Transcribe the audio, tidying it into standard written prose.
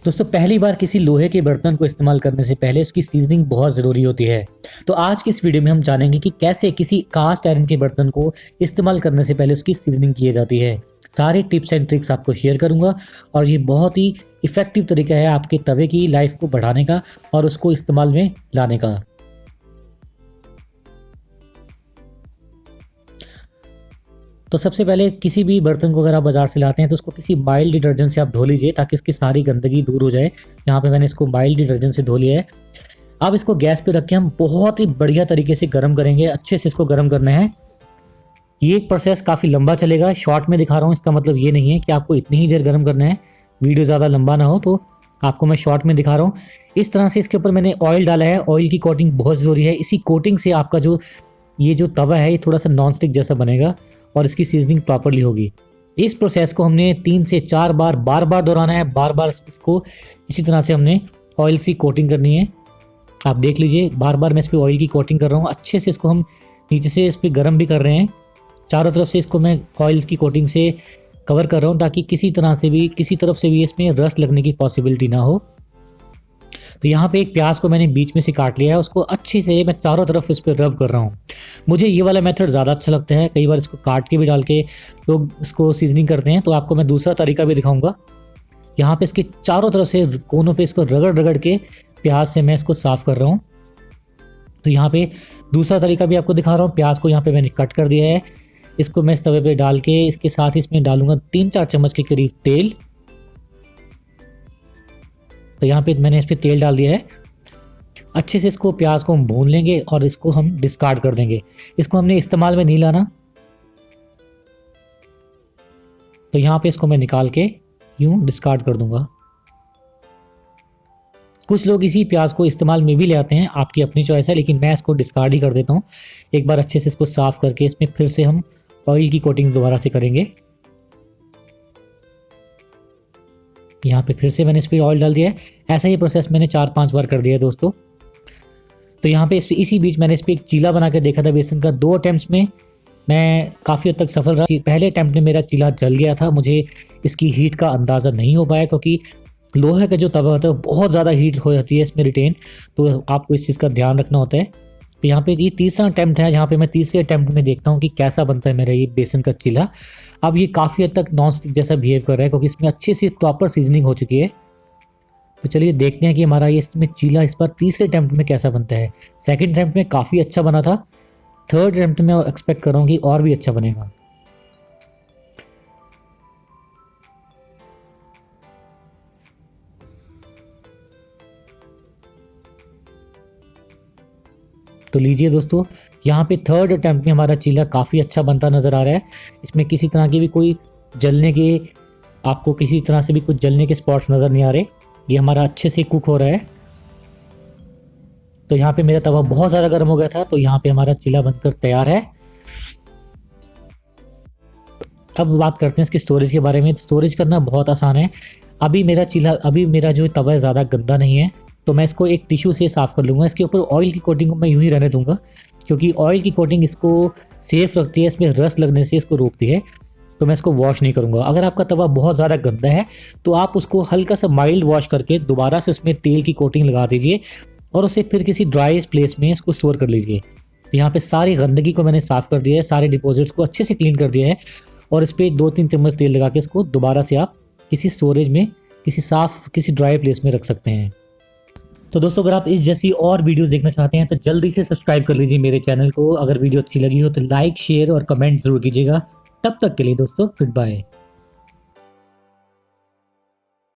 दोस्तों पहली बार किसी लोहे के बर्तन को इस्तेमाल करने से पहले उसकी सीजनिंग बहुत ज़रूरी होती है। तो आज की इस वीडियो में हम जानेंगे कि कैसे किसी कास्ट आयरन के बर्तन को इस्तेमाल करने से पहले उसकी सीजनिंग की जाती है। सारे टिप्स एंड ट्रिक्स आपको शेयर करूंगा और ये बहुत ही इफ़ेक्टिव तरीका है आपके तवे की लाइफ को बढ़ाने का और उसको इस्तेमाल में लाने का। तो सबसे पहले किसी भी बर्तन को अगर आप बाज़ार से लाते हैं तो उसको किसी माइल्ड डिटर्जेंट से आप धो लीजिए ताकि इसकी सारी गंदगी दूर हो जाए। यहाँ पे मैंने इसको माइल्ड डिटर्जेंट से धो लिया है। अब इसको गैस पे रख के हम बहुत ही बढ़िया तरीके से गर्म करेंगे। अच्छे से इसको गर्म करना है। ये एक प्रोसेस काफ़ी लंबा चलेगा। शॉर्ट में दिखा रहा हूँ, इसका मतलब ये नहीं है कि आपको इतनी ही देर गर्म करना है। वीडियो ज़्यादा लंबा ना हो तो आपको मैं शॉर्ट में दिखा रहा हूँ। इस तरह से इसके ऊपर मैंने ऑयल डाला है। ऑयल की कोटिंग बहुत ज़रूरी है। इसी कोटिंग से आपका जो तवा है ये थोड़ा सा नॉन स्टिक जैसा बनेगा और इसकी सीजनिंग प्रॉपरली होगी। इस प्रोसेस को हमने 3 से 4 बार बार दोहराना है। बार बार इसको इसी तरह से हमने ऑयल से कोटिंग करनी है। आप देख लीजिए, बार बार मैं इस पर ऑयल की कोटिंग कर रहा हूँ। अच्छे से इसको हम नीचे से इस पर गर्म भी कर रहे हैं। चारों तरफ से इसको मैं ऑयल की कोटिंग से कवर कर रहा हूँ ताकि किसी तरफ से भी इसमें रस्ट लगने की पॉसिबिलिटी ना हो। तो यहाँ पे एक प्याज को मैंने बीच में से काट लिया है। उसको अच्छे से मैं चारों तरफ इस पर रब कर रहा हूँ। मुझे ये वाला मेथड ज़्यादा अच्छा लगता है। कई बार इसको काट के भी डाल के लोग इसको सीजनिंग करते हैं, तो आपको मैं दूसरा तरीका भी दिखाऊंगा। यहाँ पे इसके चारों तरफ से कोनों पे इसको रगड़ के प्याज से मैं इसको साफ़ कर रहा हूँ। तो यहाँ पे दूसरा तरीका भी आपको दिखा रहा हूँ। प्याज को यहाँ पे मैंने कट कर दिया है। इसको मैं इस तवे पे डाल के इसके साथ ही इसमें डालूंगा 3-4 चम्मच के करीब तेल। तो यहाँ पे मैंने इस पर तेल डाल दिया है। अच्छे से इसको प्याज को हम भून लेंगे और इसको हम डिस्कार्ड कर देंगे। इसको हमने इस्तेमाल में नहीं लाना। तो यहाँ पे इसको मैं निकाल के यूं डिस्कार्ड कर दूंगा। कुछ लोग इसी प्याज को इस्तेमाल में भी ले आते हैं, आपकी अपनी चॉइस है, लेकिन मैं इसको डिस्कार्ड ही कर देता हूँ। एक बार अच्छे से इसको साफ करके इसमें फिर से हम ऑयल की कोटिंग दोबारा से करेंगे। यहाँ पे फिर से मैंने इस पर ऑयल डाल दिया है। ऐसा ही प्रोसेस मैंने 4-5 बार कर दिया है दोस्तों। तो यहाँ पे इसी बीच मैंने इस पर एक चीला बना के देखा था बेसन का। 2 अटैम्प्ट्स में मैं काफ़ी हद तक सफल रहा। पहले अटैम्प्ट में मेरा चीला जल गया था। मुझे इसकी हीट का अंदाज़ा नहीं हो पाया क्योंकि लोहे का जो तवा होता है बहुत ज़्यादा हीट हो जाती है इसमें रिटेन, तो आपको इस चीज़ का ध्यान रखना होता है। तो यहाँ पे ये तीसरा अटैम्प्ट है जहाँ पे मैं तीसरे अटैम्प्ट में देखता हूँ कि कैसा बनता है मेरा ये बेसन का चीला। अब ये काफ़ी हद तक नॉन स्टिक जैसा बिहेव कर रहा है क्योंकि इसमें अच्छी सी प्रॉपर सीजनिंग हो चुकी है। तो चलिए देखते हैं कि हमारा ये इसमें चीला इस बार तीसरे अटैम्प्ट में कैसा बनता है। सेकंड अटैम्प्ट में काफ़ी अच्छा बना था। थर्ड अटैम्प्ट में एक्सपेक्ट कर रहा हूँ कि और भी अच्छा बनेगा। तो लीजिए दोस्तों, यहाँ पे थर्ड अटैम्प्ट में हमारा चीला काफ़ी अच्छा बनता नज़र आ रहा है। इसमें किसी तरह की भी कोई आपको किसी तरह से भी कुछ जलने के स्पॉट्स नज़र नहीं आ रहे। ये हमारा अच्छे से कुक हो रहा है। तो यहाँ पे मेरा तवा बहुत ज़्यादा गर्म हो गया था, तो यहाँ पे हमारा चीला बनकर तैयार है। अब बात करते हैं इसके स्टोरेज के बारे में। स्टोरेज करना बहुत आसान है। अभी मेरा जो तवा है ज़्यादा गंदा नहीं है, तो मैं इसको एक टिश्यू से साफ़ कर लूँगा। इसके ऊपर ऑयल की कोटिंग को मैं यूँ ही रहने दूंगा क्योंकि ऑयल की कोटिंग इसको सेफ रखती है, इसमें रस्ट लगने से इसको रोकती है। तो मैं इसको वॉश नहीं करूँगा। अगर आपका तवा बहुत ज़्यादा गंदा है तो आप उसको हल्का सा माइल्ड वॉश करके दोबारा से उसमें तेल की कोटिंग लगा दीजिए और उसे फिर किसी ड्राई प्लेस में इसको स्टोर कर लीजिए। तो यहाँ पे सारी गंदगी को मैंने साफ़ कर दिया है, सारे डिपॉजिट्स को अच्छे से क्लीन कर दिया है और इस पर 2-3 चम्मच तेल लगा के इसको दोबारा से आप किसी स्टोरेज में किसी ड्राई प्लेस में रख सकते हैं। तो दोस्तों, अगर आप इस जैसी और वीडियोस देखना चाहते हैं तो जल्दी से सब्सक्राइब कर लीजिए मेरे चैनल को। अगर वीडियो अच्छी लगी हो तो लाइक, शेयर और कमेंट जरूर कीजिएगा। तब तक के लिए दोस्तों, गुड बाय।